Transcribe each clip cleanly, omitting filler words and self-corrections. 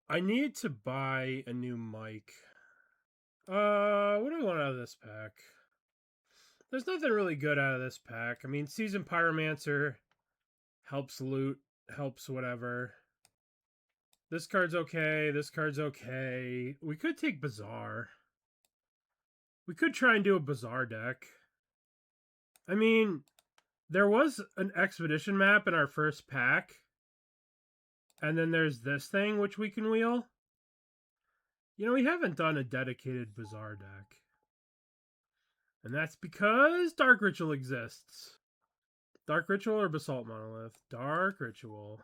I need to buy a new mic. What do I want out of this pack? There's nothing really good out of this pack. I mean, Seasoned Pyromancer helps loot, helps whatever. This card's okay. This card's okay. We could take Bazaar. We could try and do a Bazaar deck. I mean, there was an Expedition map in our first pack. And then there's this thing, which we can wheel. You know, we haven't done a dedicated Bazaar deck. And that's because Dark Ritual exists. Dark Ritual or Basalt Monolith? Dark Ritual.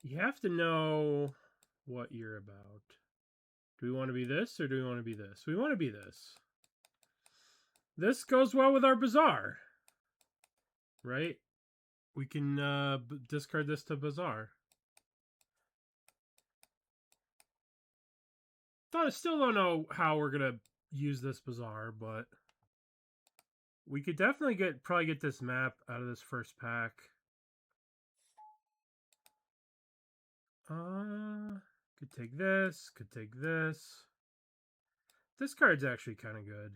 You have to know what you're about. Do we want to be this or do we want to be this? We want to be this. This goes well with our Bazaar. Right? We can discard this to Bazaar. Still don't know how we're going to use this Bazaar, but we could definitely probably get this map out of this first pack. Could take this, could take this. This card's actually kind of good.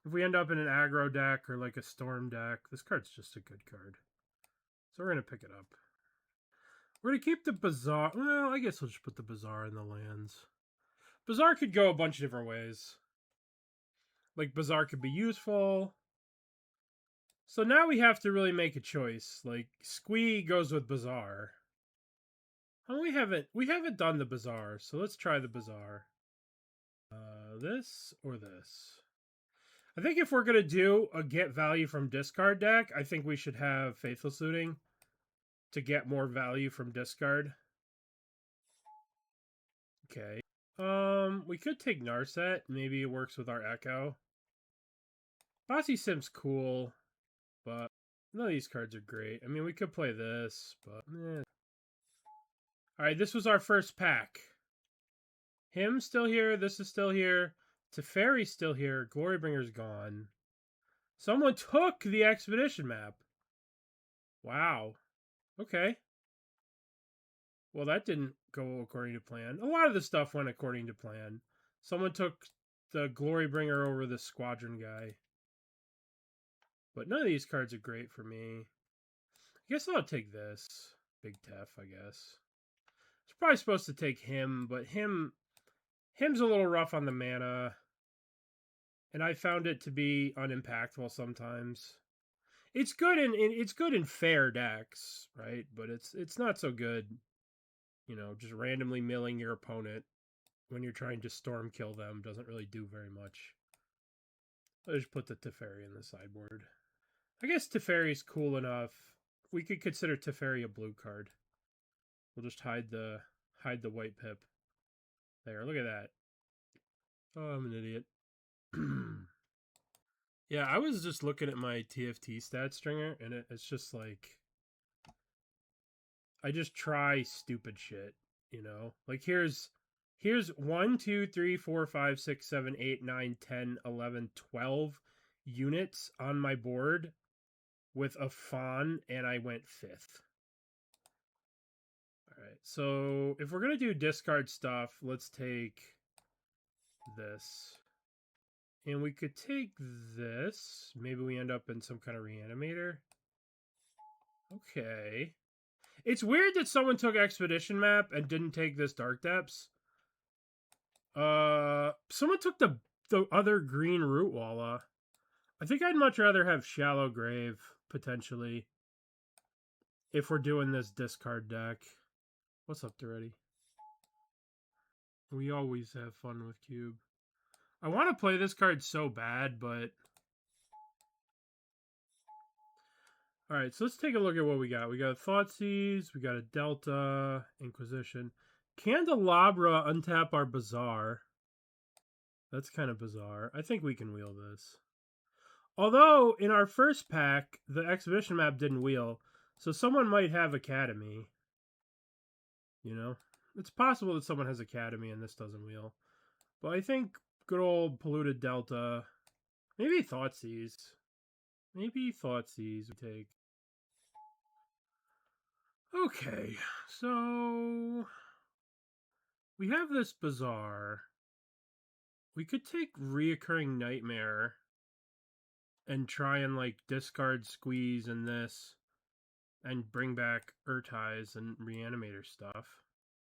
If we end up in an aggro deck or like a storm deck, this card's just a good card. So we're going to pick it up. We're going to keep the Bazaar. Well, I guess we'll just put the Bazaar in the lands. Bazaar could go a bunch of different ways. Like, Bazaar could be useful. So now we have to really make a choice. Like, Squee goes with Bazaar. Oh, we haven't done the Bazaar, so let's try the Bazaar. This or this? I think if we're going to do a get value from discard deck, I think we should have Faithless Looting to get more value from discard. Okay. We could take Narset. Maybe it works with our Echo. Bossy Sim's cool, but none of these cards are great. I mean, we could play this, but eh. Alright, this was our first pack. Him still here. This is still here. Teferi's still here. Glorybringer's gone. Someone took the Expedition map. Wow. Okay. Well, that didn't go according to plan. A lot of the stuff went according to plan. Someone took the Glorybringer over the Squadron guy. But none of these cards are great for me. I guess I'll take this. Big Tef, I guess. It's probably supposed to take him, but him's a little rough on the mana. And I found it to be unimpactful sometimes. It's good in fair decks, right? But it's not so good, you know, just randomly milling your opponent when you're trying to storm kill them doesn't really do very much. I'll just put the Teferi in the sideboard. I guess Teferi's cool enough. We could consider Teferi a blue card. We'll just hide the white pip. There, look at that. Oh, I'm an idiot. Yeah, I was just looking at my TFT stat stringer, and it's just like I just try stupid shit, you know? Like here's 1, 2, 3, 4, 5, 6, 7, 8, 9, 10, 11, 12 units on my board with a fawn, and I went 5th. Alright, so if we're gonna do discard stuff, let's take this. And we could take this. Maybe we end up in some kind of reanimator. Okay. It's weird that someone took Expedition map and didn't take this Dark Depths. Someone took the other green Rootwalla. I think I'd much rather have Shallow Grave, potentially. If we're doing this discard deck. What's up, Duretti? We always have fun with Cube. I want to play this card so bad, but... Alright, so let's take a look at what we got. We got Thoughtseize, we got a Delta, Inquisition. Candelabra untap our Bazaar. That's kind of bizarre. I think we can wheel this. Although, in our first pack, the Expedition map didn't wheel, so someone might have Academy. You know? It's possible that someone has Academy and this doesn't wheel. But I think good old Polluted Delta. Maybe Thoughtseize. Maybe Thoughtseize we take. Okay, so we have this bazaar. We could take Reoccurring Nightmare and try and like discard Squeeze in this and bring back Urtais and Reanimator stuff.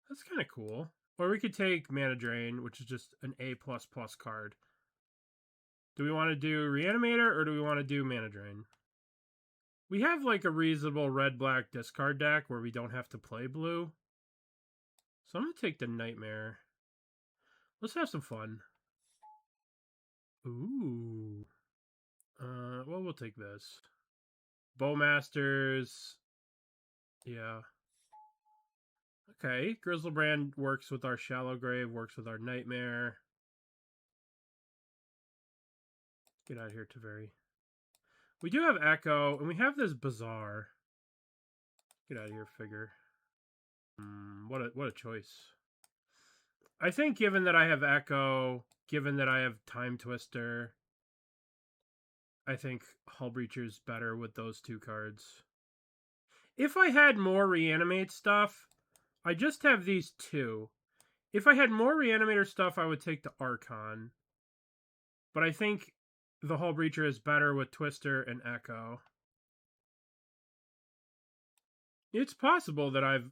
That's kind of cool. Or we could take Mana Drain, which is just an A++ card. Do we want to do Reanimator or do we want to do Mana Drain? We have like a reasonable red-black discard deck where we don't have to play blue. So I'm going to take the Nightmare. Let's have some fun. Ooh. Well, we'll take this. Bowmasters. Yeah. Okay. Grizzlebrand works with our Shallow Grave, works with our Nightmare. Get out of here, Taveri. We do have Echo, and we have this Bazaar. Get out of here, Figure. What a choice. I think given that I have Echo, given that I have Time Twister, I think Hull Breacher's better with those two cards. If I had more Reanimate stuff, I just have these two. If I had more Reanimator stuff, I would take the Archon. But I think the Hull Breacher is better with Twister and Echo. It's possible that I've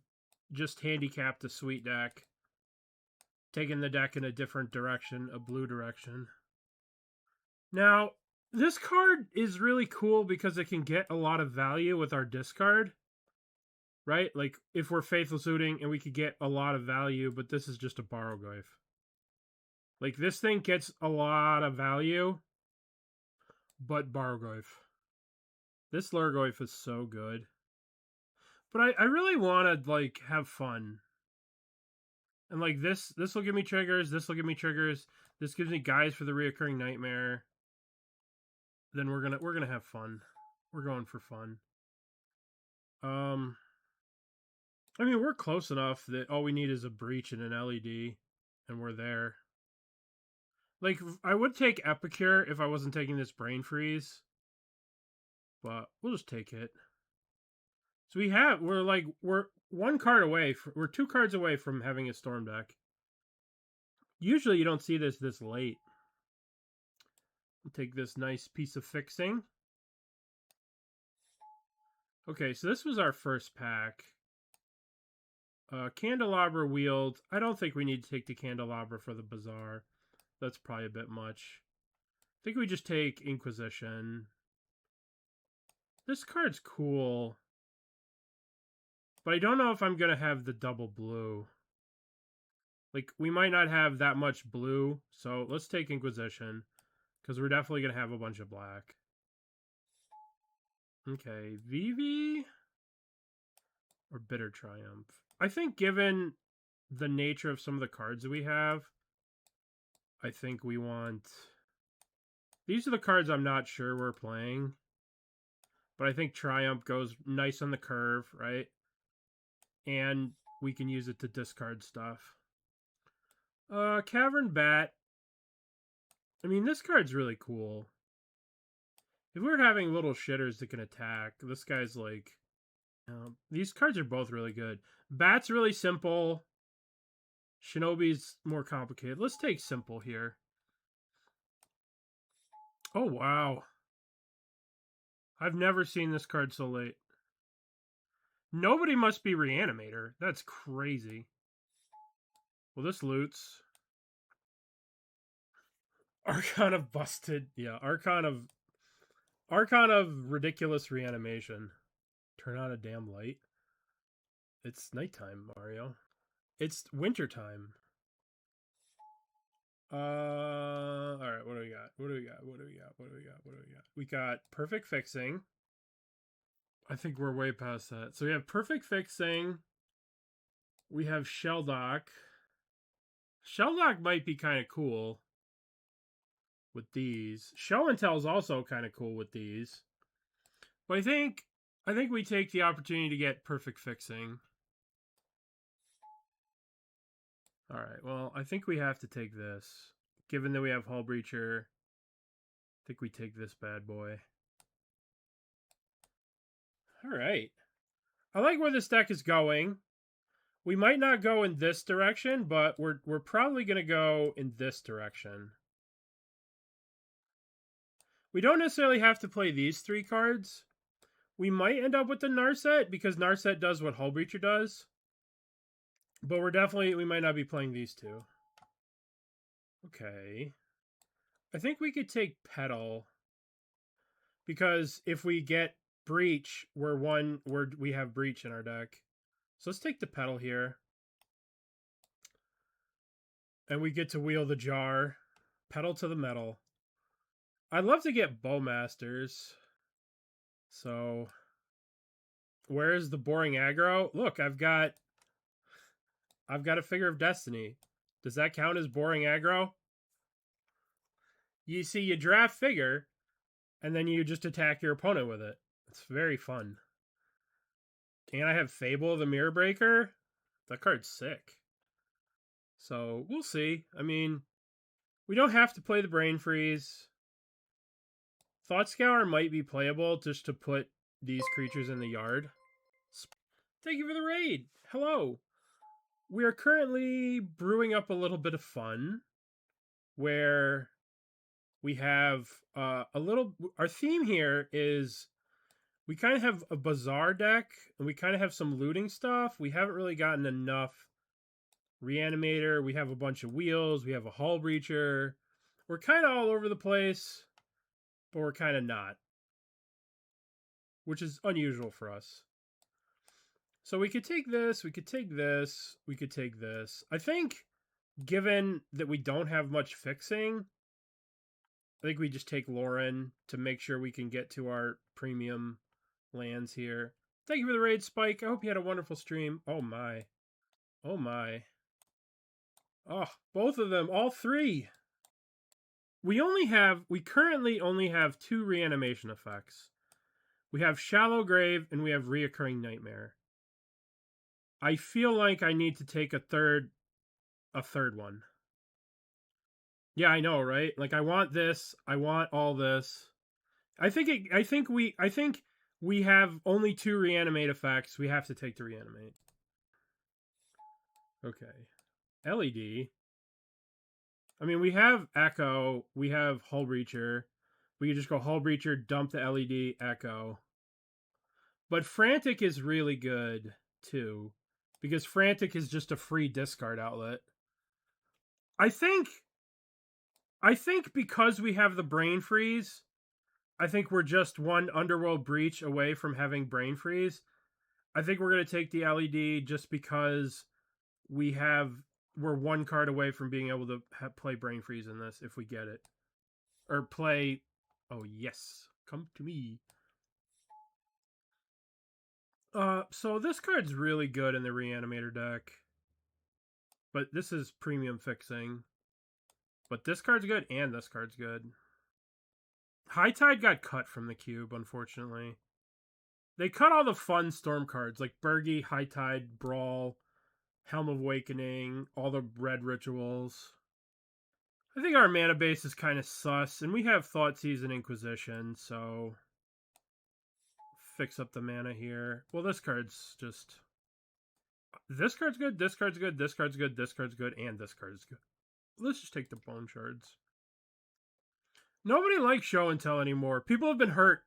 just handicapped the Sweet deck, taken the deck in a different direction, a blue direction. Now, this card is really cool because it can get a lot of value with our discard. Right? Like, if we're Faithless Looting and we could get a lot of value, but this is just a Borrowgoyf. Like, this thing gets a lot of value, but Borrowgoyf. This Lurgoyf is so good. But I really want to, like, have fun. And, like, this will give me triggers, this will give me triggers, this gives me guys for the Reoccurring Nightmare. Then we're gonna have fun. We're going for fun. I mean, we're close enough that all we need is a Breach and an LED, and we're there. Like, I would take Epicure if I wasn't taking this Brain Freeze, but we'll just take it. So we're one card away, we're 2 cards away from having a Storm deck. Usually you don't see this late. We'll take this nice piece of fixing. Okay, so this was our first pack. Candelabra Wield. I don't think we need to take the Candelabra for the Bazaar. That's probably a bit much. I think we just take Inquisition. This card's cool. But I don't know if I'm going to have the double blue. Like, we might not have that much blue. So let's take Inquisition. Because we're definitely going to have a bunch of black. Okay, Vivi or Bitter Triumph? I think given the nature of some of the cards that we have, I think we want... These are the cards I'm not sure we're playing. But I think Triumph goes nice on the curve, right? And we can use it to discard stuff. Cavern Bat. I mean, this card's really cool. If we're having little shitters that can attack, this guy's like... these cards are both really good. Bat's really simple. Shinobi's more complicated. Let's take simple here. Oh, wow. I've never seen this card so late. Nobody must be Reanimator. That's crazy. Well, this loots. Archon of Busted. Yeah, Archon of Ridiculous Reanimation. Turn on a damn light. It's nighttime, Mario. It's wintertime. Alright, what do we got? What do we got? We got Perfect Fixing. I think we're way past that. So we have Perfect Fixing. We have Shelldock. Shelldock might be kind of cool with these. Show and Tell is also kind of cool with these. But I think we take the opportunity to get Perfect Fixing. Alright, well, I think we have to take this. Given that we have Hull Breacher, I think we take this bad boy. Alright. I like where this deck is going. We might not go in this direction, but we're probably going to go in this direction. We don't necessarily have to play these 3 cards. We might end up with the Narset because Narset does what Hull Breacher does. But we might not be playing these 2. Okay. I think we could take Petal. Because if we get Breach, we have Breach in our deck. So let's take the Petal here. And we get to wheel the jar. Pedal to the metal. I'd love to get Bowmasters. So, where's the boring aggro? Look, I've got a Figure of Destiny. Does that count as boring aggro? You see, you draft Figure, and then you just attack your opponent with it. It's very fun. And I have Fable the Mirror Breaker. That card's sick. So, we'll see. I mean, we don't have to play the Brain Freeze. Thought Scour might be playable just to put these creatures in the yard. Thank you for the raid. Hello. We are currently brewing up a little bit of fun where we have our theme here is we kind of have a Bazaar deck and we kind of have some looting stuff. We haven't really gotten enough Reanimator. We have a bunch of wheels. We have a Hull Breacher. We're kind of all over the place, but we're kind of not, which is unusual for us. So we could take this, we could take this, we could take this. I think, given that we don't have much fixing, I think we just take Lauren to make sure we can get to our premium lands here. Thank you for the raid, Spike. I hope you had a wonderful stream. Oh my. Oh my. Oh, both of them, all 3. We currently only have 2 reanimation effects. We have Shallow Grave and we have Reoccurring Nightmare. I feel like I need to take a third one. Yeah, I know, right? Like I want this, I want all this. I think we have only 2 reanimate effects. We have to take the reanimate. Okay. LED. I mean, we have Echo, we have Hull Breacher. We could just go Hull Breacher, dump the LED, Echo. But Frantic is really good too, because Frantic is just a free discard outlet. I think because we have the Brain Freeze, I think we're just one Underworld Breach away from having Brain Freeze. I think we're going to take the LED just because we're 1 card away from being able to play Brain Freeze in this if we get it. Or play... Oh, yes. Come to me. So this card's really good in the Reanimator deck. But this is premium fixing. But this card's good and this card's good. High Tide got cut from the cube, unfortunately. They cut all the fun Storm cards, like Bergie, High Tide, Brawl, Helm of Awakening, all the red rituals. I think our mana base is kind of sus, and we have Thoughtseize and Inquisition, so fix up the mana here. Well, this card's just... This card's good, this card's good, this card's good, this card's good, and this card's good. Let's just take the Bone Shards. Nobody likes Show and Tell anymore. People have been hurt.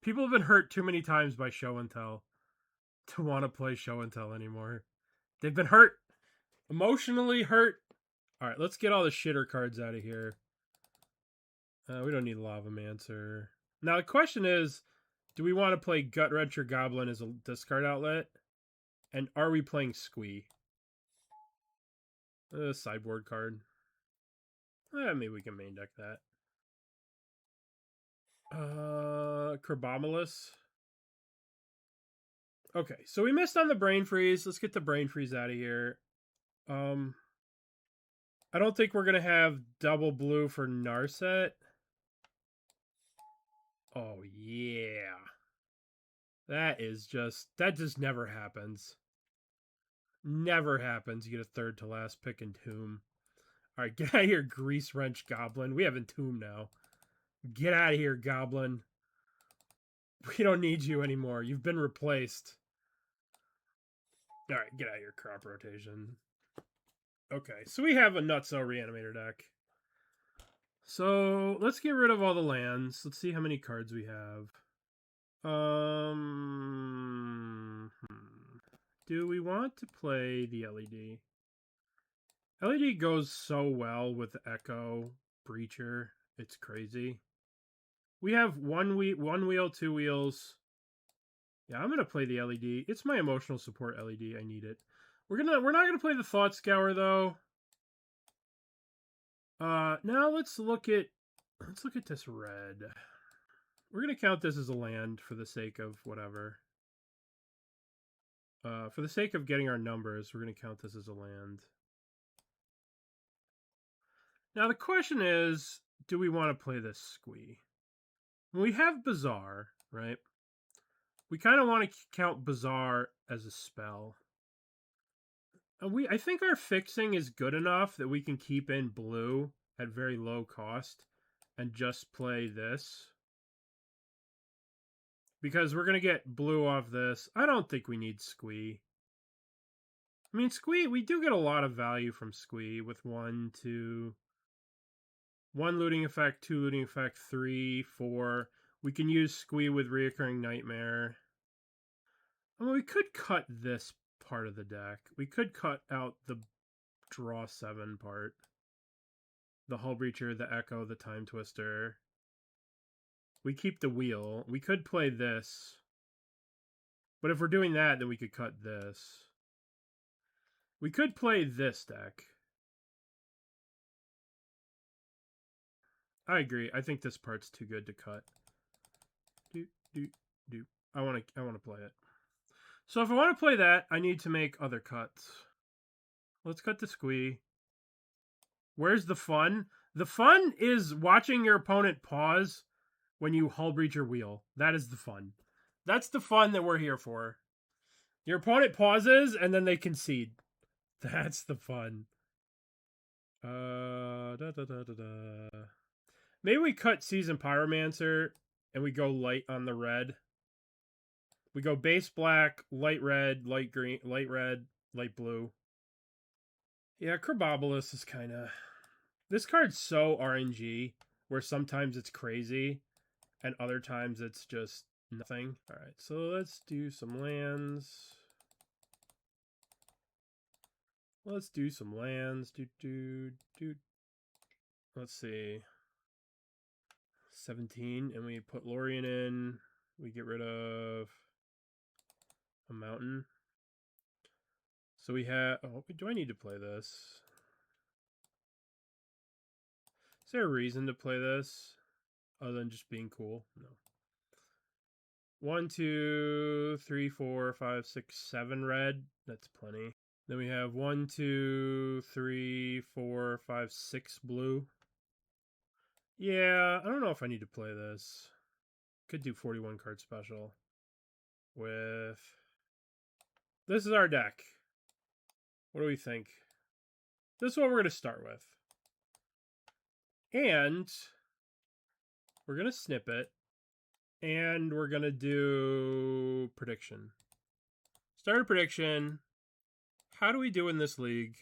People have been hurt too many times by Show and Tell to want to play Show and Tell anymore. They've been hurt. Emotionally hurt. Alright, let's get all the shitter cards out of here. We don't need Lavamancer. Now, the question is, do we want to play Gut Wrencher Goblin as a discard outlet? And are we playing Squee? Sideboard card. Maybe we can main deck that. Crabomalus. Okay, so we missed on the Brain Freeze. Let's get the Brain Freeze out of here. I don't think we're going to have double blue for Narset. Oh, yeah. That just never happens. Never happens. You get a third to last pick Entomb. Alright, get out of here, Grease Wrench Goblin. We have Entomb now. Get out of here, Goblin. We don't need you anymore. You've been replaced. Alright, get out of your crop rotation. Okay, so we have a Nutso Reanimator deck. So let's get rid of all the lands. Let's see how many cards we have. Do we want to play the LED? LED goes so well with the Echo Breacher. It's crazy. We have one wheel, 2 wheels. Yeah, I'm gonna play the LED. It's my emotional support LED. I need it. We're not gonna play the Thought Scour though. Now let's look at this red. We're gonna count this as a land for the sake of whatever. For the sake of getting our numbers, we're gonna count this as a land. Now the question is, do we want to play this squee? We have Bazaar, right? We kind of want to count Bazaar as a spell. I think our fixing is good enough that we can keep in blue at very low cost and just play this. Because we're going to get blue off this. I don't think we need Squee. I mean, Squee, we do get a lot of value from Squee with 1 looting effect, 2 looting effect, 3, 4. We can use Squee with Reoccurring Nightmare. I mean, we could cut this part of the deck. We could cut out the draw 7 part. The Hull Breacher, the Echo, the Time Twister. We keep the wheel. We could play this. But if we're doing that, then we could cut this. We could play this deck. I agree. I think this part's too good to cut. I want to play it. So if I want to play that, I need to make other cuts. Let's cut the Squee. Where's the fun? The fun is watching your opponent pause when you Hull Breach your wheel. That is the fun. That's the fun that we're here for. Your opponent pauses and then they concede. That's the fun. Maybe we cut Seasoned Pyromancer and we go light on the red. We go base black, light red, light green, light red, light blue. Yeah, Kerbobolus is kind of... This card's so RNG, where sometimes it's crazy, and other times it's just nothing. Alright, so let's do some lands. Let's do some lands. Let's see. 17, and we put Lorien in. We get rid of a mountain. So we have... Oh, do I need to play this? Is there a reason to play this other than just being cool? No. 1, 2, 3, 4, 5, 6, 7 red. That's plenty. Then we have 1, 2, 3, 4, 5, 6 blue. Yeah, I don't know if I need to play this. Could do 41 card special with... This is our deck. What do we think? This is what we're going to start with. And we're going to snip it. And we're going to do prediction. Start a prediction. How do we do in this league?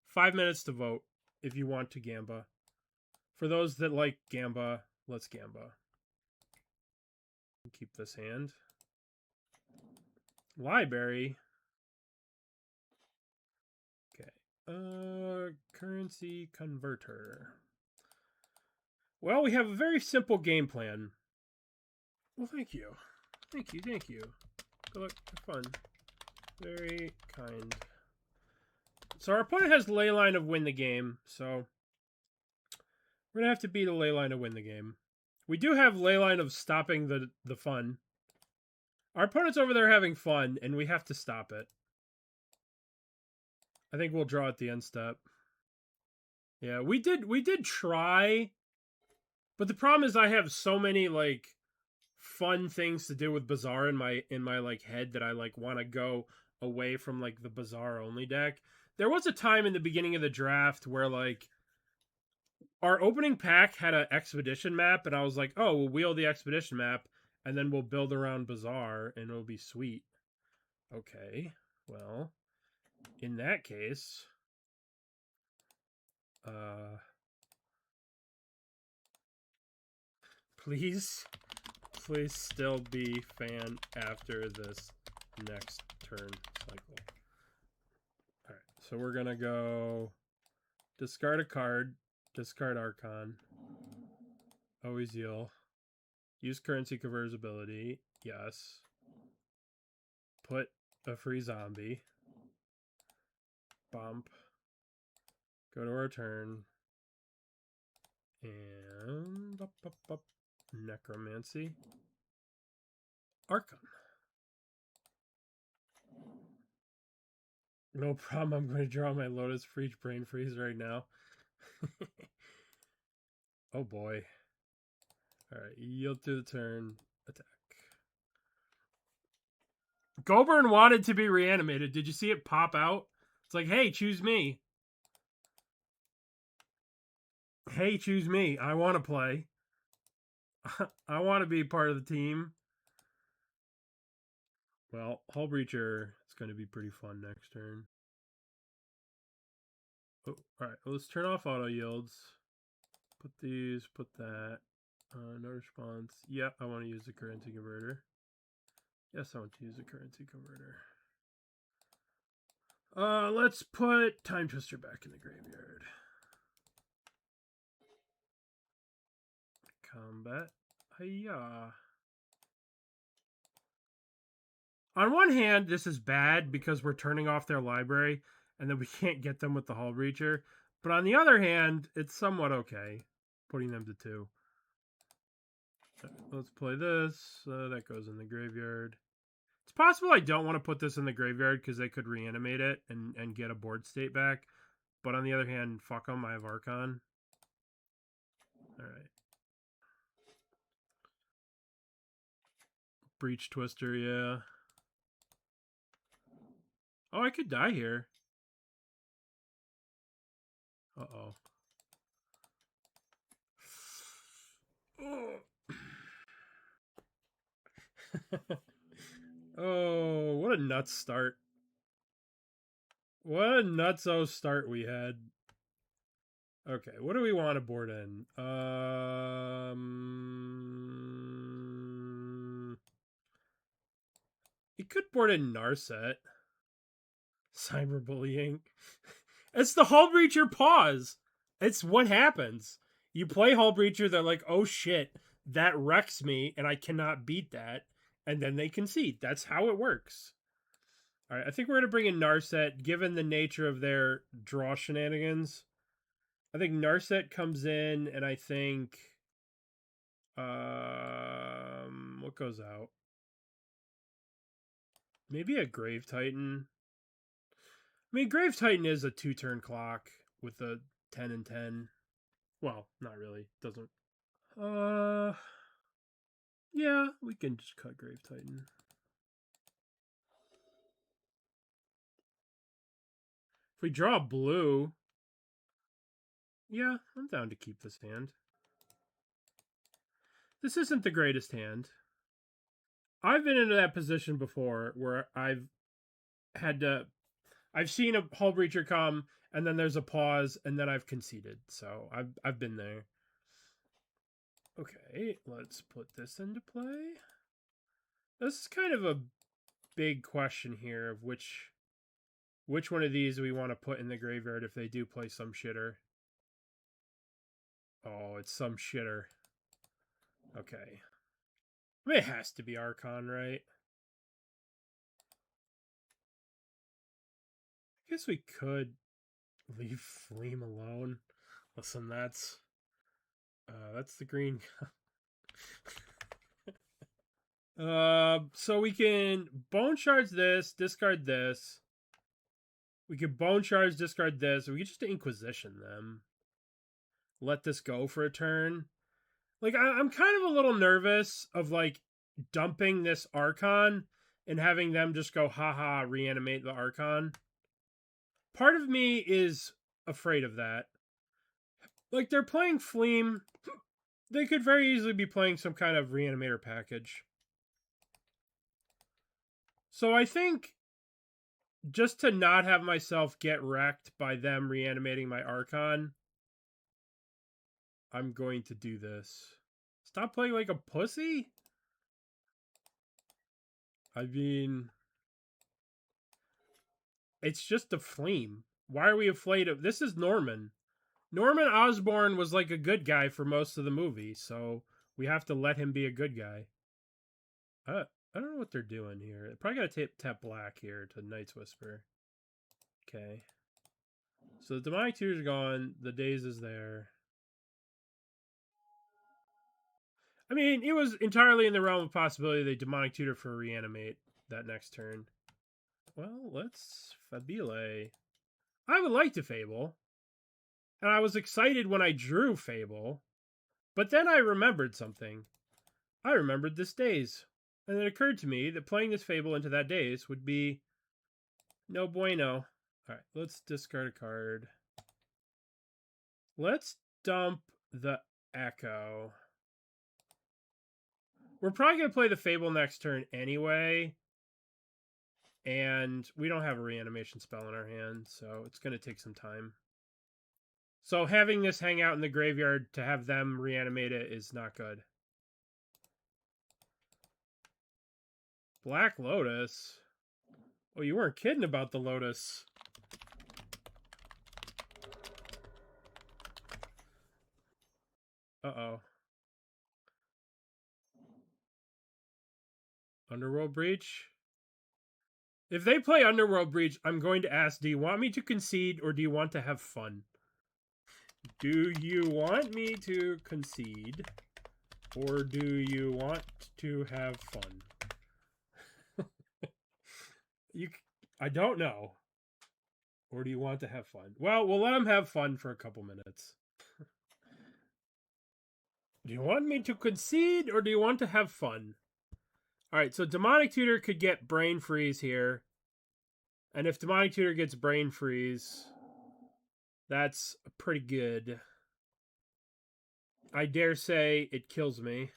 5 minutes to vote if you want to Gamba. For those that like Gamba, let's Gamba. Keep this hand. Library. Okay. Currency converter. Well, we have a very simple game plan. Well, thank you. Thank you. Good luck. Have fun. Very kind. So our opponent has Leyline of win the game, so we're going to have to beat a Leyline to win the game. We do have Leyline of stopping the fun. Our opponent's over there having fun, and we have to stop it. I think we'll draw at the end step. Yeah, we did try, but the problem is I have so many like fun things to do with Bazaar in my like head that I like want to go away from like the Bazaar only deck. There was a time in the beginning of the draft where like our opening pack had an expedition map, and I was like, oh, we'll wheel the expedition map, and then we'll build around Bazaar, and it'll be sweet. Okay, well, In that case, please still be fan after this next turn cycle. All right, so we're gonna go discard a card, discard Archon, always heal, use currency convertibility, yes, put a free zombie, bump, go to our turn, and necromancy, Archon. No problem. I'm going to draw my Lotus Freeze Brain Freeze right now. Oh boy. Alright, yield to the turn. Attack. Goburn wanted to be reanimated. Did you see it pop out? It's like, hey, choose me. Hey, choose me. I want to play. I want to be part of the team. Well, Hull Breacher is going to be pretty fun next turn. Oh, alright, let's turn off auto yields. Put these, put that. No response. Yeah, I want to use the currency converter. Yes, I want to use the currency converter. Let's put Time Twister back in the graveyard. Combat. Hiya. On one hand, this is bad because we're turning off their library and then we can't get them with the Hull Breacher. But on the other hand, it's somewhat okay putting them to 2. Let's play this. That goes in the graveyard. It's possible I don't want to put this in the graveyard because they could reanimate it and get a board state back. But on the other hand, fuck them, I have Archon. Alright. Breach Twister, yeah. Oh, I could die here. Uh-oh. Oh, what a nuts start. What a nutso start we had. Okay, what do we want to board in? You could board in Narset. Cyberbullying. It's the Hull Breacher pause. It's what happens. You play Hull Breacher, they're like, oh shit, that wrecks me, and I cannot beat that. And then they concede. That's how it works. All right, I think we're going to bring in Narset, given the nature of their draw shenanigans. I think Narset comes in, and I think... what goes out? Maybe a Grave Titan. I mean, Grave Titan is a 2-turn clock with a 10 and 10. Well, not really. Doesn't. Yeah, we can just cut Grave Titan. If we draw blue, yeah, I'm down to keep this hand. This isn't the greatest hand. I've been into that position before where I've seen a Hull Breacher come, and then there's a pause, and then I've conceded. So I've been there. Okay, let's put this into play. This is kind of a big question here of which one of these we want to put in the graveyard if they do play some shitter. Oh, it's some shitter. Okay. I mean, it has to be Archon, right? I guess we could leave Fleam alone. Listen, that's the green. So we can Bone Shards this, discard this. We could Bone Shards, discard this. We could just Inquisition them. Let this go for a turn. Like, I'm kind of a little nervous of, like, dumping this Archon and having them just go, haha, reanimate the Archon. Part of me is afraid of that. Like, they're playing Fleam. They could very easily be playing some kind of reanimator package. So I think just to not have myself get wrecked by them reanimating my Archon, I'm going to do this. Stop playing like a pussy? I mean, it's just a flame. Why are we afraid of... This is Norman. Norman Osborn was like a good guy for most of the movie, so we have to let him be a good guy. I don't know what they're doing here. They're probably gotta tap black here to Night's Whisper. Okay. So the Demonic Tutor's gone. The Daze is there. I mean, it was entirely in the realm of possibility they Demonic Tutor for Reanimate that next turn. Well, let's Fabile. I would like to Fable. And I was excited when I drew Fable. But then I remembered something. I remembered this Daze. And it occurred to me that playing this Fable into that Daze would be no bueno. Alright, let's discard a card. Let's dump the Echo. We're probably going to play the Fable next turn anyway. And we don't have a reanimation spell in our hand, so it's going to take some time. So having this hang out in the graveyard to have them reanimate it is not good. Black Lotus? Oh, you weren't kidding about the Lotus. Uh-oh. Underworld Breach? If they play Underworld Breach, I'm going to ask, do you want me to concede or do you want to have fun? Do you want me to concede or do you want to have fun? I don't know. Or do you want to have fun? Well, we'll let them have fun for a couple minutes. Do you want me to concede or do you want to have fun? Alright, so Demonic Tutor could get Brain Freeze here. And if Demonic Tutor gets Brain Freeze, that's pretty good. I dare say it kills me.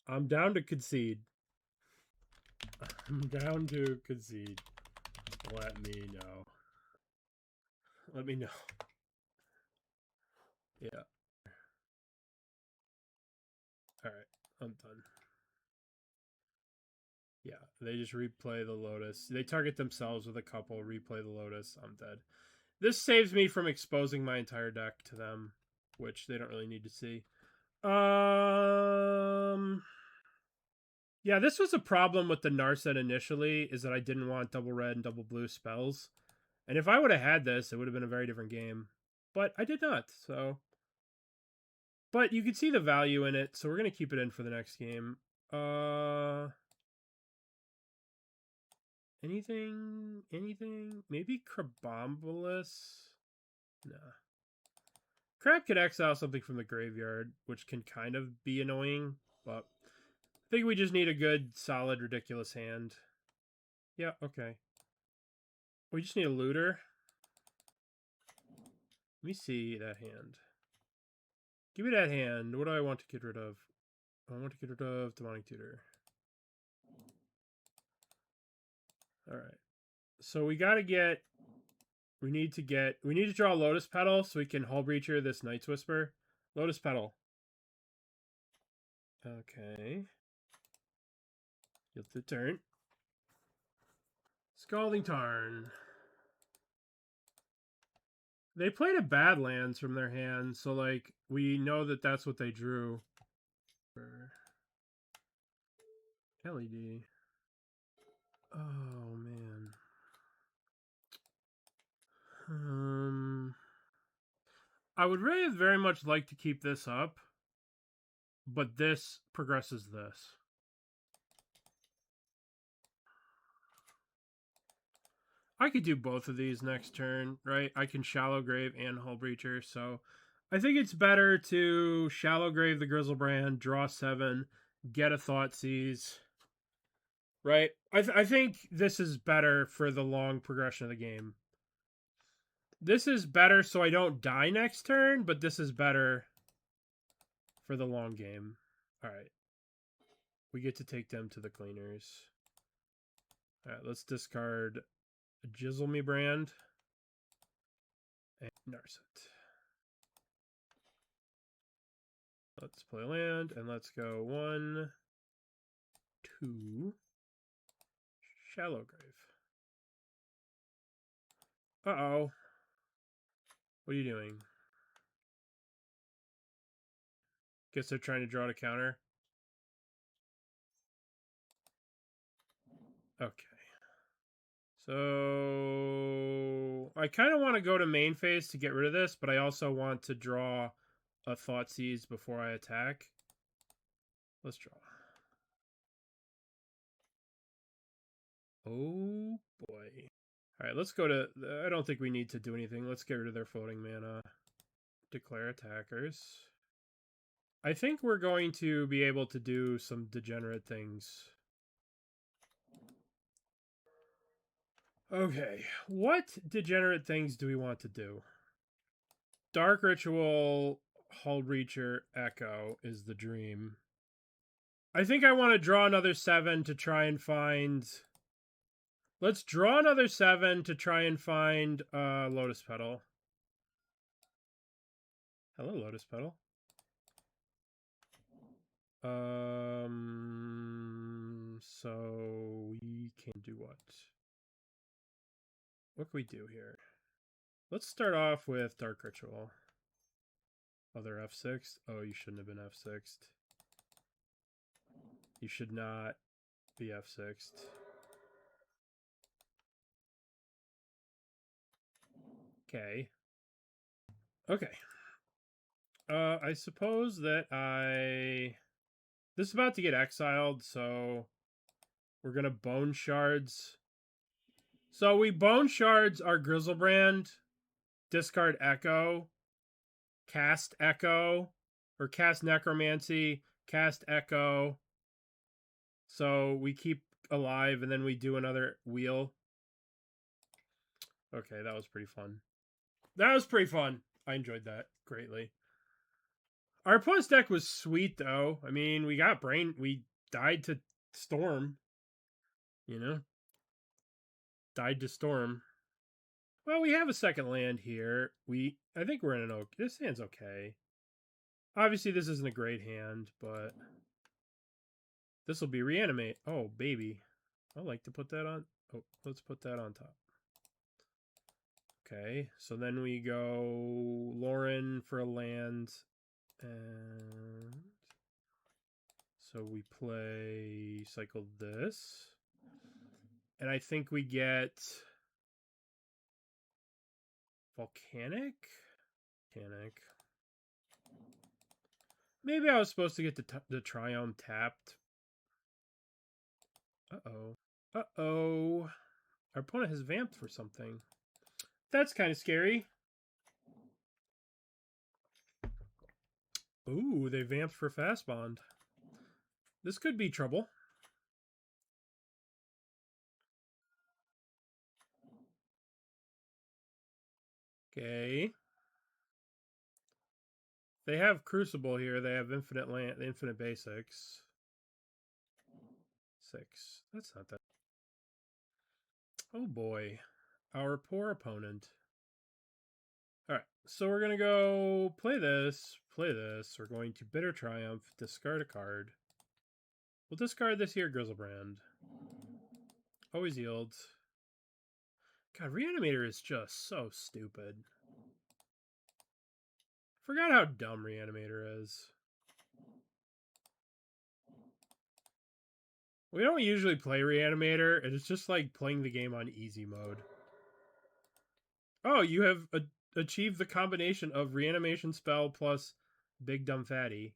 I'm down to concede. I'm down to concede. Let me know. Let me know. Yeah. Alright, I'm done. Yeah, they just replay the Lotus. They target themselves with a couple, replay the Lotus. I'm dead. This saves me from exposing my entire deck to them, which they don't really need to see. Yeah, this was a problem with the Narset initially, is that I didn't want double red and double blue spells. And if I would have had this, it would have been a very different game. But I did not, so... But you can see the value in it, so we're going to keep it in for the next game. Anything? Maybe Crabombulus? Nah. Crab could exile something from the graveyard, which can kind of be annoying, but I think we just need a good, solid, ridiculous hand. Yeah, okay. We just need a looter. Let me see that hand. Give me that hand. What do I want to get rid of? I want to get rid of Demonic Tutor. Alright. So we gotta get... We need to draw a Lotus Petal so we can Hull Breacher this Night's Whisper. Lotus Petal. Okay. Get the turn. Scalding Tarn. They played a Badlands from their hand, so, like, we know that that's what they drew. LED. Oh, man. I would really very much like to keep this up, but this progresses this. I could do both of these next turn, right? I can Shallow Grave and Hull Breacher, so I think it's better to Shallow Grave the Grizzlebrand, draw 7, get a Thoughtseize, right? I think this is better for the long progression of the game. This is better so I don't die next turn, but this is better for the long game. All right. We get to take them to the cleaners. Alright, let's discard a Jizzle Me Brand and Narset. Let's play land, and let's go 1, 2, Shallow Grave. Uh-oh. What are you doing? Guess they're trying to draw to counter. Okay. So I kind of want to go to main phase to get rid of this, but I also want to draw a Thoughtseize before I attack. Let's draw. Oh boy. All right, let's go to... I don't think we need to do anything. Let's get rid of their floating mana. Declare attackers. I think we're going to be able to do some degenerate things. Okay, what degenerate things do we want to do? Dark Ritual, Hull Reacher, Echo is the dream. I think I want to draw another 7 to try and find... Let's draw another 7 to try and find Lotus Petal. Hello, Lotus Petal. So we can do what? What can we do here? Let's start off with Dark Ritual. Other F6. Oh, you shouldn't have been F6'd. You should not be F6'd. Okay. Okay. I suppose that this is about to get exiled, so we're gonna Bone Shards. So we Bone Shards our Grizzlebrand, discard Echo, cast Echo, or cast Necromancy, cast Echo. So we keep alive, and then we do another wheel. Okay, that was pretty fun. That was pretty fun. I enjoyed that greatly. Our opponent's deck was sweet, though. I mean, we got brain. We died to Storm. You know? Died to Storm. Well, we have a second land here. I think we're in an okay. This hand's okay. Obviously, this isn't a great hand, but this will be Reanimate. Oh, baby. I'd like to put that on. Oh, let's put that on top. Okay, so then we go Lauren for a land. And so we play cycle this. And I think we get Volcanic? Volcanic. Maybe I was supposed to get the Triumph tapped. Uh-oh. Uh-oh. Our opponent has vamped for something. That's kind of scary. Ooh, they vamped for Fast Bond. This could be trouble. Okay. They have Crucible here. They have infinite land, infinite basics. 6. That's not that. Oh boy. Our poor opponent. Alright, so we're going to go play this. We're going to Bitter Triumph, discard a card. We'll discard this here Grizzlebrand. Always yields. God, Reanimator is just so stupid. Forgot how dumb Reanimator is. We don't usually play Reanimator. It's just like playing the game on easy mode. Oh, you have achieved the combination of Reanimation Spell plus Big Dumb Fatty.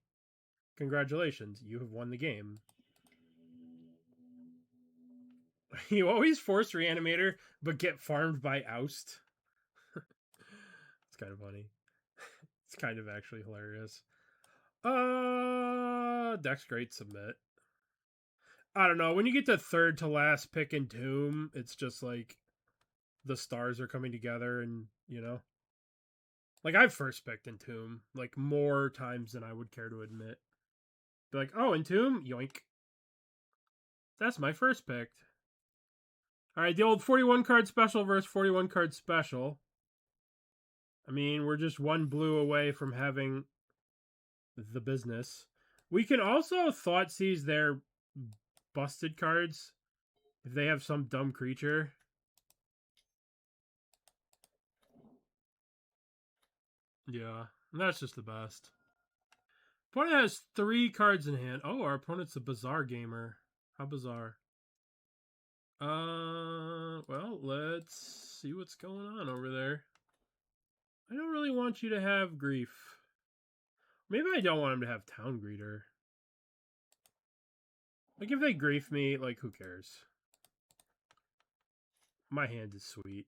Congratulations, you have won the game. You always force Reanimator, but get farmed by Oust. It's kind of funny. It's kind of actually hilarious. Deck's great, submit. I don't know. When you get to third to last pick in Tomb, it's just like the stars are coming together and, you know. Like, I've first picked in Tomb, like, more times than I would care to admit. Be like, oh, in Tomb? Yoink. That's my first pick. All right, the old 41 card special versus 41 card special. I mean, we're just one blue away from having the business. We can also thought seize their busted cards if they have some dumb creature. Yeah, that's just the best. Opponent has 3 cards in hand. Oh, our opponent's a bizarre gamer. How bizarre. Well, let's see what's going on over there. I don't really want you to have grief. Maybe I don't want him to have town greeter. Like, if they grief me, like, who cares? My hand is sweet.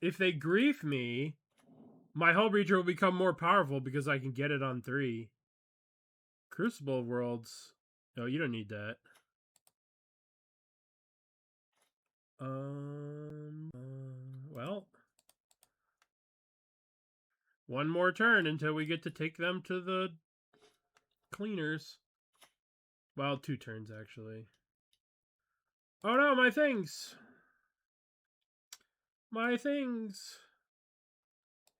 If they grief me, my Hull Breacher will become more powerful because I can get it on 3. Crucible of Worlds. No, you don't need that. Well, one more turn until we get to take them to the cleaners. Well, 2 turns, actually. Oh no, my things! My things!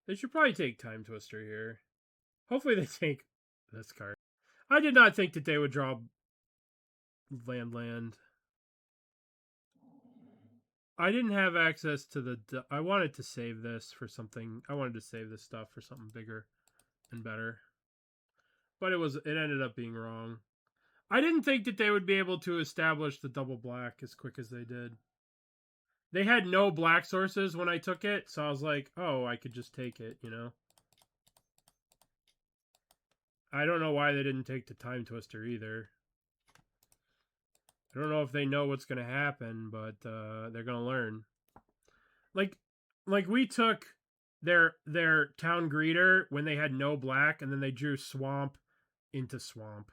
They should probably take Time Twister here. Hopefully they take this card. I did not think that they would draw land. I didn't have access to the... I wanted to save this for something... I wanted to save this stuff for something bigger and better. But it ended up being wrong. I didn't think that they would be able to establish the double black as quick as they did. They had no black sources when I took it, so I was like, oh, I could just take it, you know? I don't know why they didn't take the Time Twister either. I don't know if they know what's going to happen, but they're going to learn. Like we took their Town Greeter when they had no black, and then they drew Swamp into Swamp.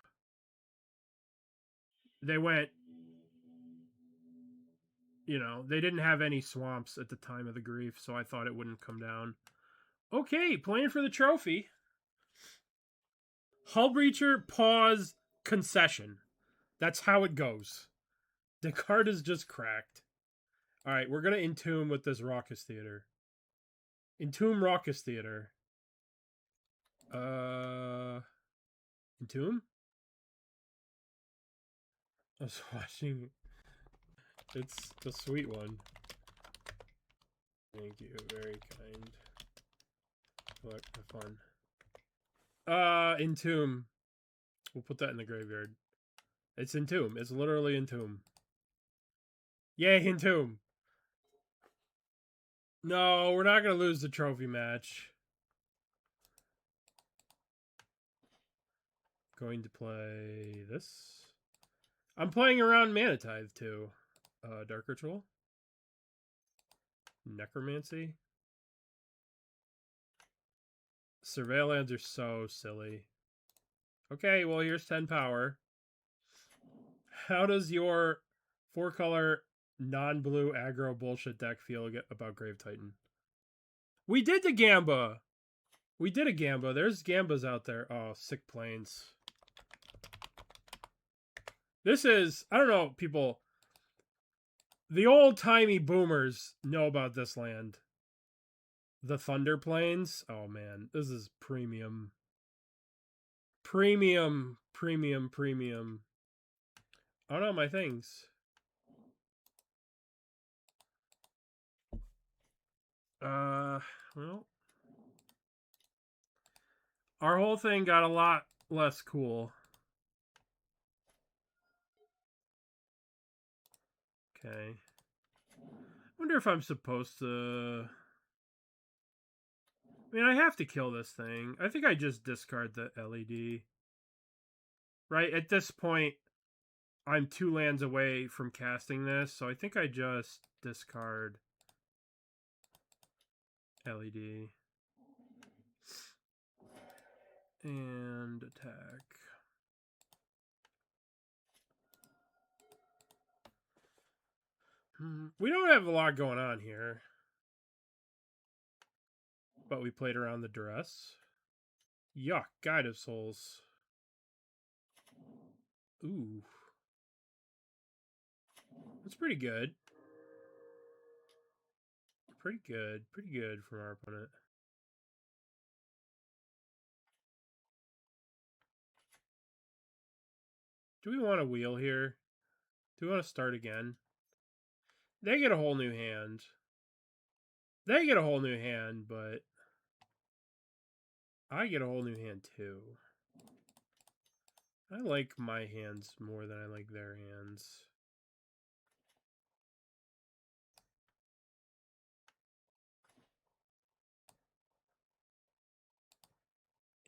They went... You know, they didn't have any swamps at the time of the grief, so I thought it wouldn't come down. Okay, playing for the trophy. Hull Breacher, pause, concession. That's how it goes. The card is just cracked. Alright, we're going to Entomb with this Raucous Theater. Entomb Raucous Theater. Entomb? I was watching... It's the sweet one. Thank you, very kind. Look, have fun. Entomb. We'll put that in the graveyard. It's Entomb. It's literally Entomb. Yay, Entomb. No, we're not going to lose the trophy match. Going to play this. I'm playing around Mana Tithe too. Dark Ritual. Necromancy. Surveillance are so silly. Okay, well, here's 10 power. How does your 4-color non-blue aggro bullshit deck feel about Grave Titan? We did the Gamba. We did a Gamba. There's Gambas out there. Oh, sick planes. This is... I don't know, people... The old-timey boomers know about this land. The Thunder Plains. Oh, man. This is premium. Premium. Oh, no, my things. Well. Our whole thing got a lot less cool. Okay. Wonder if I'm supposed to... I mean, I have to kill this thing. I think I just discard the LED. Right? At this point, I'm 2 lands away from casting this, so I think I just discard LED. And attack. We don't have a lot going on here. But we played around the duress. Yuck, Guide of Souls. Ooh. That's pretty good. Pretty good. Pretty good from our opponent. Do we want a wheel here? Do we want to start again? They get a whole new hand. They get a whole new hand, but I get a whole new hand too. I like my hands more than I like their hands.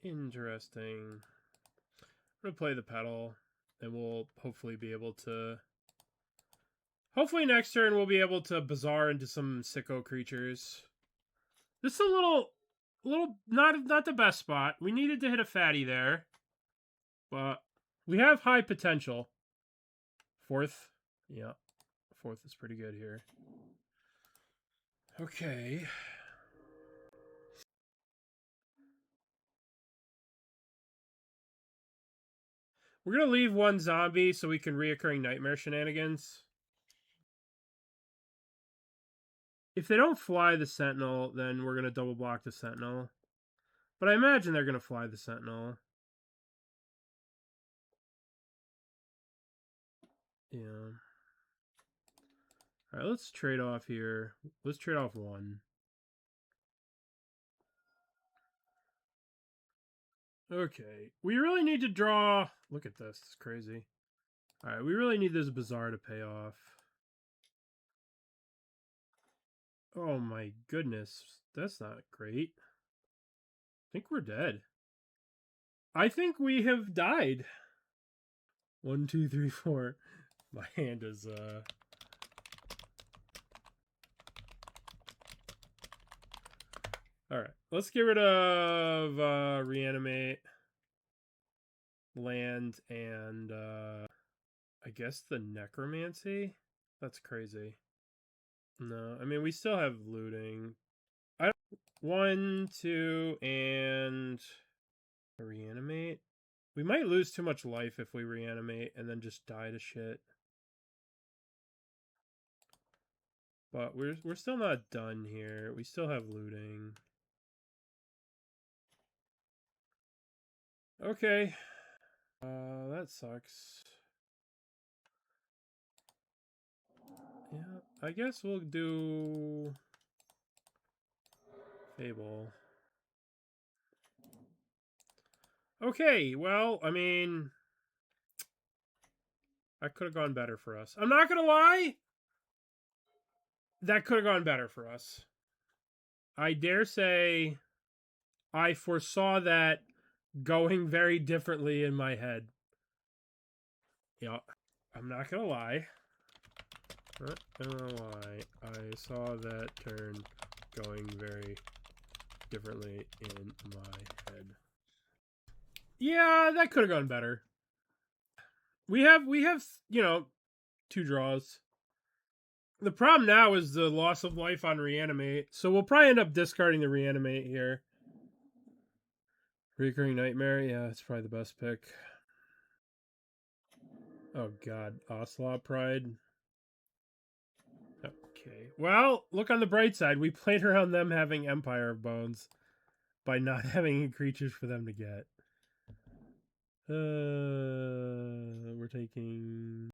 Interesting. I'm going to play the pedal, and we'll hopefully be able to... Hopefully next turn we'll be able to bazaar into some sicko creatures. This is a little not the best spot. We needed to hit a fatty there, but we have high potential. Fourth, yeah, fourth is pretty good here. Okay. We're gonna leave one zombie so we can reoccurring nightmare shenanigans. If they don't fly the sentinel, then we're gonna double block the sentinel. But I imagine they're gonna fly the sentinel. Yeah. Alright, let's trade off here. Let's trade off one. Okay. We really need to draw... Look at this. It's crazy. Alright, we really need this bazaar to pay off. Oh my goodness. That's not great. I think we're dead. I think we have died. 1, 2, 3, 4. My hand is, Alright, let's get rid of reanimate, land, and I guess the necromancy? That's crazy. No, I mean, we still have looting. 1, 2, and reanimate. We might lose too much life if we reanimate and then just die to shit. But we're still not done here. We still have looting. Okay. That sucks. Yeah, I guess we'll do Fable. Okay, well, I mean, that could have gone better for us. I'm not gonna lie, that could have gone better for us. I dare say I foresaw that going very differently in my head. Yeah, I'm not gonna lie. Not gonna lie, I saw that turn going very differently in my head. Yeah, that could have gone better. We have, you know, 2 draws. The problem now is the loss of life on reanimate, so we'll probably end up discarding the reanimate here. Recurring nightmare, yeah, it's probably the best pick. Oh god, Ocelot Pride. Okay, well, look on the bright side. We played around them having Empire of Bones by not having any creatures for them to get. We're taking...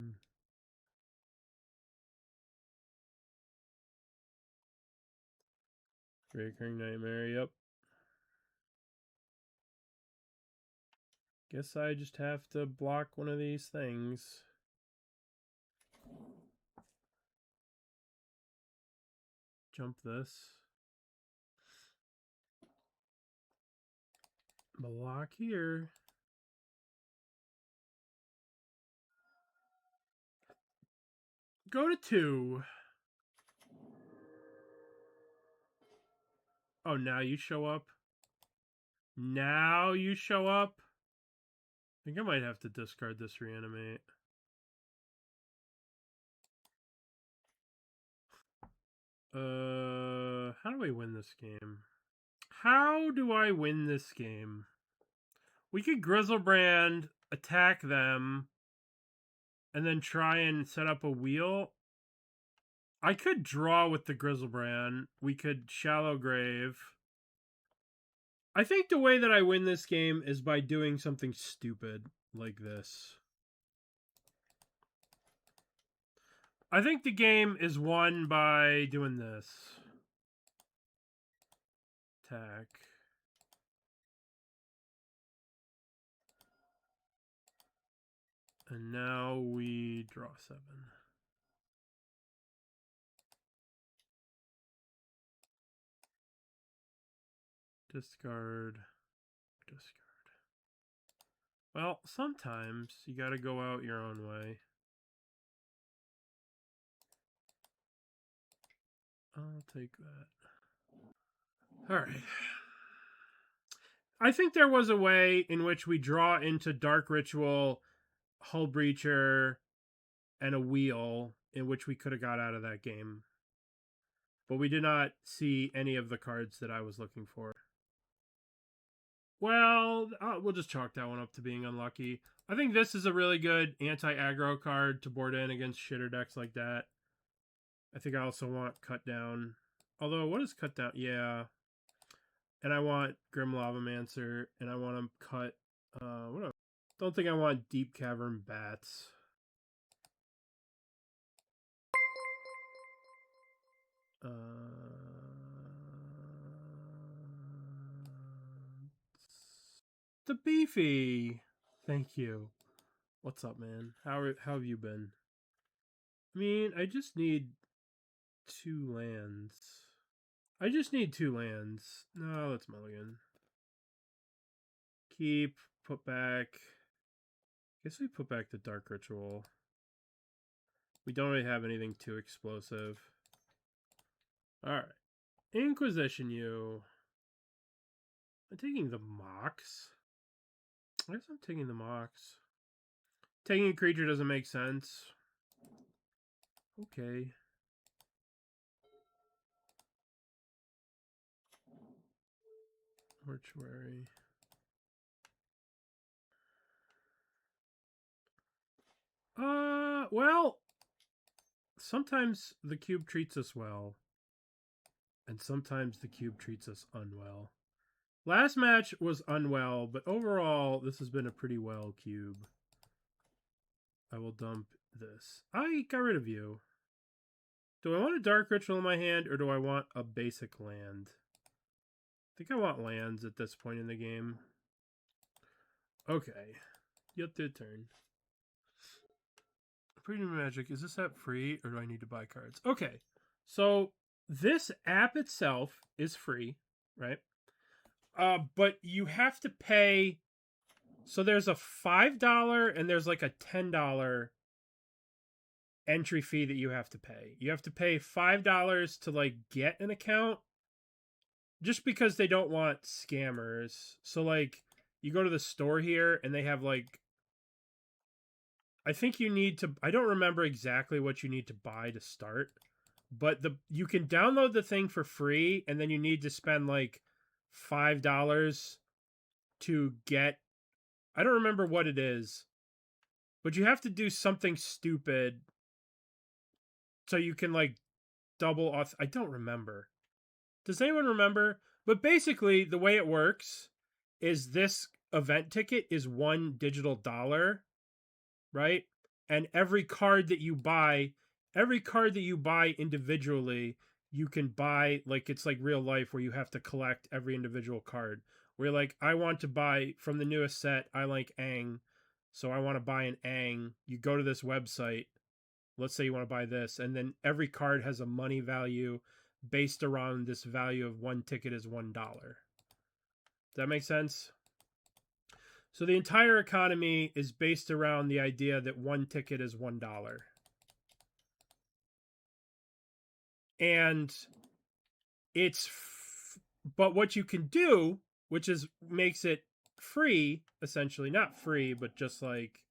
Recurring nightmare, yep. Guess I just have to block one of these things. Jump this. Block here. Go to 2. Oh, now you show up? Now you show up? I think I might have to discard this reanimate. How do I win this game? How do I win this game? We could Grizzlebrand, attack them, and then try and set up a wheel. I could draw with the Grizzlebrand. We could Shallow Grave. I think the way that I win this game is by doing something stupid like this. I think the game is won by doing this. Attack. And now we draw 7. Discard. Discard. Well, sometimes you gotta go out your own way. I'll take that. Alright. I think there was a way in which we draw into Dark Ritual, Hull Breacher, and a Wheel in which we could have got out of that game. But we did not see any of the cards that I was looking for. Well, we'll just chalk that one up to being unlucky. I think this is a really good anti-aggro card to board in against shitter decks like that. I think I also want Cut Down. Although, what is Cut Down? Yeah. And I want Grim Lavamancer, and I want to cut... what else? Don't think I want Deep Cavern Bats. The Beefy! Thank you. What's up, man? How have you been? I mean, I just need 2 lands. I just need 2 lands. No, let's mulligan. Keep, put back. Guess we put back the Dark Ritual. We don't really have anything too explosive. Alright. Inquisition you. I'm taking the Mox. I guess I'm taking the Mox. Taking a creature doesn't make sense. Okay. Mortuary. Well, sometimes the cube treats us well. And sometimes the cube treats us unwell. Last match was unwell, but overall, this has been a pretty well cube. I will dump this. I got rid of you. Do I want a Dark Ritual in my hand, or do I want a basic land? I think I want lands at this point in the game. Okay. Yep, did turn. Premium Magic, is this app free, or do I need to buy cards? Okay, so this app itself is free, right? But you have to pay. So there's a $5 and there's like a $10 entry fee that you have to pay. You have to pay $5 to like get an account, just because they don't want scammers. So like you go to the store here and they have like, I think you need to, I don't remember exactly what you need to buy to start, but you can download the thing for free, and then you need to spend like $5 to get, I don't remember what it is, but you have to do something stupid so you can like double auth. I don't remember. Does anyone remember? But basically the way it works is this event ticket is $1 digital dollar, right? And every card that you buy individually, you can buy, like it's like real life where you have to collect every individual card. Where you're like, I want to buy from the newest set, I like Aang, so I want to buy an Aang. You go to this website, let's say you want to buy this, and then every card has a money value based around this value of one ticket is $1. Does that make sense? So the entire economy is based around the idea that one ticket is $1. And it's, but what you can do, which is makes it free, essentially, not free, but just like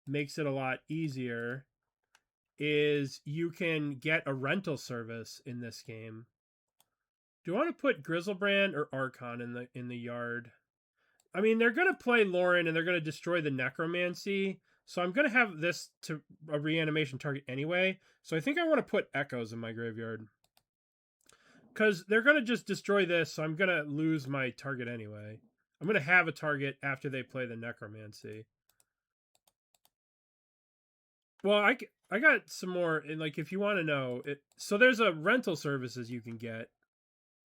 makes it a lot easier, is you can get a rental service in this game. Do you want to put Grizzlebrand or Archon in the yard? I mean, they're going to play Lauren and they're going to destroy the Necromancy. So I'm going to have this to a reanimation target anyway. So I think I want to put Echoes in my graveyard. Because they're going to just destroy this, so I'm going to lose my target anyway. I'm going to have a target after they play the Necromancy. Well, I got some more, and like if you want to know, so there's a rental services you can get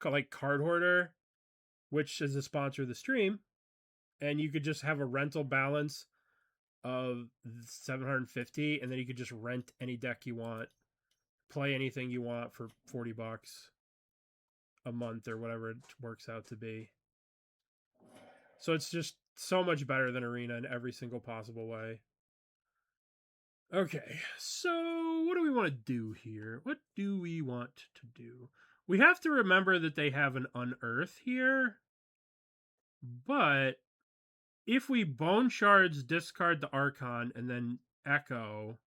called like Card Hoarder, which is a sponsor of the stream, and you could just have a rental balance of 750, and then you could just rent any deck you want, play anything you want for $40 a month or whatever it works out to be. So it's just so much better than Arena in every single possible way. Okay, so what do we want to do here? What do we want to do? We have to remember that they have an Unearth here, but if we Bone Shards, discard the Archon, and then Echo,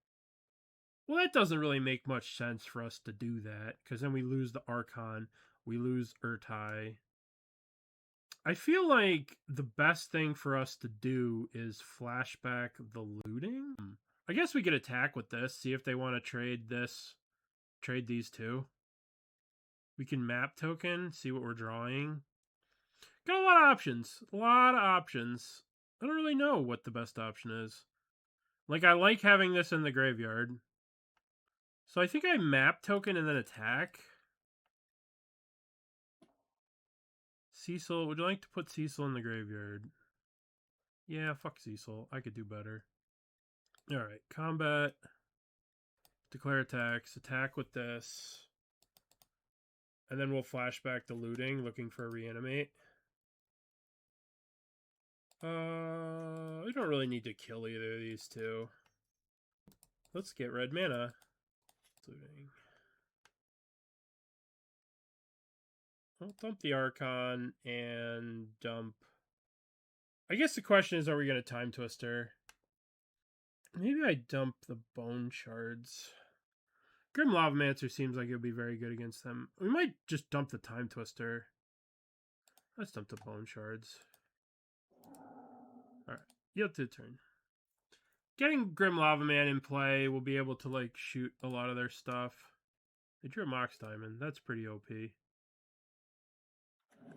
well, that doesn't really make much sense for us to do that, because then we lose the Archon, we lose Urtai. I feel like the best thing for us to do is flashback the looting. I guess we could attack with this, see if they want to trade these two. We can map token, see what we're drawing. Got a lot of options. I don't really know what the best option is. Like, I like having this in the graveyard. So I think I map token and then attack. Cecil, would you like to put Cecil in the graveyard? Yeah, fuck Cecil. I could do better. Alright, combat. Declare attacks. Attack with this. And then we'll flashback the looting, looking for a reanimate. We don't really need to kill either of these two. Let's get red mana. Looting. I'll dump the Archon and dump... I guess the question is, are we going to Time Twister? Maybe I dump the Bone Shards. Grim Lavamancer seems like it would be very good against them. We might just dump the Time Twister. Let's dump the Bone Shards. Alright, yield to the turn. Getting Grim Lavaman in play, we'll be able to like shoot a lot of their stuff. They drew a Mox Diamond. That's pretty OP.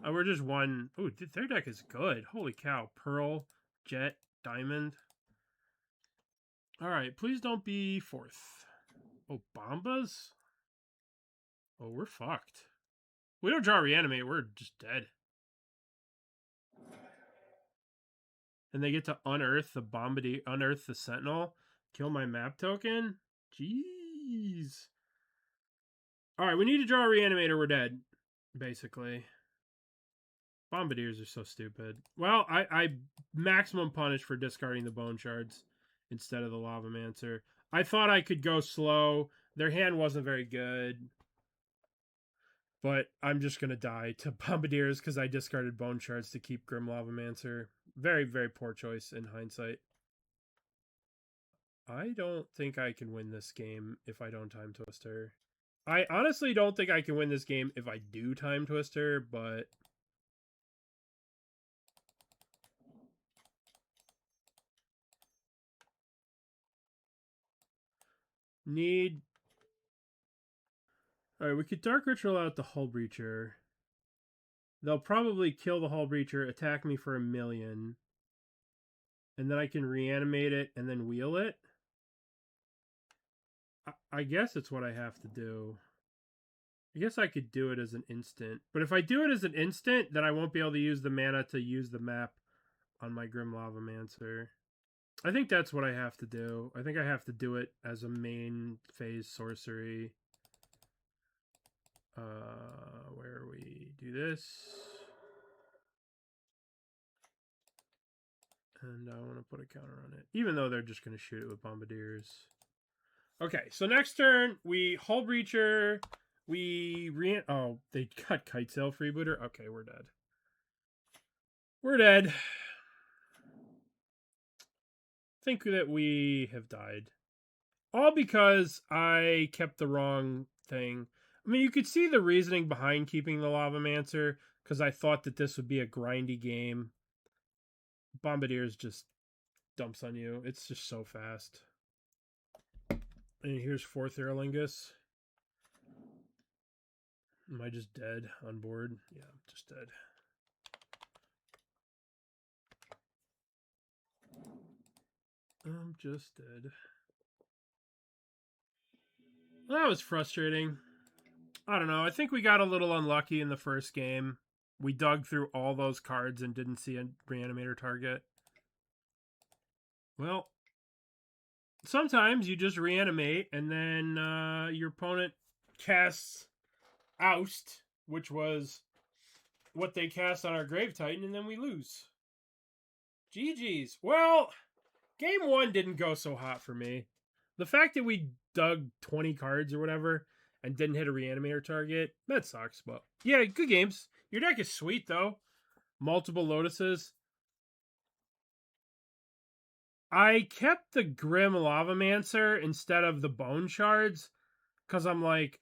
We're just one... Ooh, their deck is good. Holy cow. Pearl, Jet, Diamond. Alright, please don't be fourth. Oh, Bombas? Oh, we're fucked. We don't draw Reanimate, we're just dead. And they get to unearth the Bombardier, unearth the Sentinel, kill my map token? Jeez. Alright, we need to draw a Reanimator, we're dead. Basically. Bombardiers are so stupid. Well, I maximum punish for discarding the Bone Shards instead of the Lavamancer. I thought I could go slow. Their hand wasn't very good. But I'm just going to die to Bombardiers because I discarded Bone Shards to keep Grim Lavamancer. Very, very poor choice in hindsight. I don't think I can win this game if I don't Time Twister. I honestly don't think I can win this game if I do Time Twister, but... Need... Alright, we could Dark Ritual out the Hull Breacher. They'll probably kill the Hull Breacher, attack me for 1,000,000. And then I can reanimate it and then wheel it. I guess it's what I have to do. I guess I could do it as an instant. But if I do it as an instant, then I won't be able to use the mana to use the map on my Grim Lavamancer. I think that's what I have to do. I think I have to do it as a main phase sorcery. Where we do this. And I want to put a counter on it. Even though they're just going to shoot it with Bombardiers. Okay, so next turn, we Hull Breacher. Oh, they got Kite Sail Freebooter? Okay, we're dead. We're dead. I think that we have died. All because I kept the wrong thing. I mean, you could see the reasoning behind keeping the Lavamancer, because I thought that this would be a grindy game. Bombardiers just dumps on you. It's just so fast. And here's 4th Aerolingus. Am I just dead on board? Yeah, I'm just dead. I'm just dead. Well, that was frustrating. I don't know. I think we got a little unlucky in the first game. We dug through all those cards and didn't see a reanimator target. Well, sometimes you just reanimate and then your opponent casts Oust, which was what they cast on our Grave Titan, and then we lose. GG's. Well, game 1 didn't go so hot for me. The fact that we dug 20 cards or whatever and didn't hit a reanimator target, that sucks. But yeah, good games. Your deck is sweet, though. Multiple Lotuses. I kept the Grim Lavamancer instead of the Bone Shards because I'm like...